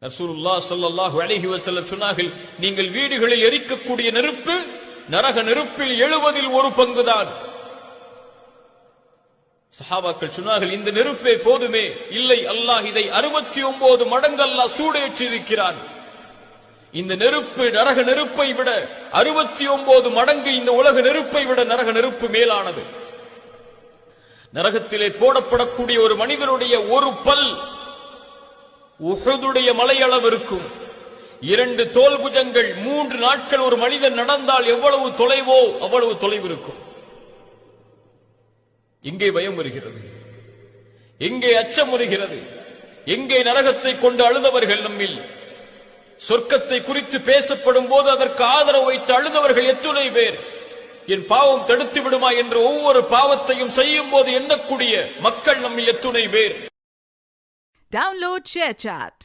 ரசூலுல்லாஹ் ஸல்லல்லாஹு அலைஹி வஸல்லம் சொன்னார்கள், நீங்கள் வீடுகளில் எரிக்கக்கூடிய நெருப்பு நரக நெருப்பில் 70 ஒரு பங்குதான். சஹாபாக்கள் சொன்னார்கள், இந்த நெருப்பே போதுமே. இல்லை, அல்லாஹ் இதை 69 மடங்கு அல்லாஹ் சூடேற்றி இருக்கிறான். இந்த நெருப்பு நரக நெருப்பை விட 69 மடங்கு இந்த உலக நெருப்பை விட நரக நெருப்பு மேலானது. நரகத்திலே போடப்படக்கூடிய ஒரு மனிதனுடைய ஒரு பல் உஹுதுடைய மலையளவு இருக்கும். 2 தோல் புஜங்கள் 3 நாட்கள் ஒரு மனிதன் நடந்தால் எவ்வளவு தொலைவோ அவ்வளவு தொலைவு இருக்கும். எங்கே பயம் வருகிறது? எங்கே அச்சம் வருகிறது? எங்கே நரகத்தை கொண்டு அழுதவர்கள் நம்மில்? சொர்க்கத்தை குறித்து பேசப்படும் போது அதற்கு ஆதரவு வைத்து அழுதவர்கள் எத்துணை பேர்? என் பாவம் தடுத்து விடுமா என்று ஒவ்வொரு பாவத்தையும் செய்யும் போது எண்ணக்கூடிய மக்கள் நம்மில் எத்துணை பேர்? Download ShareChat.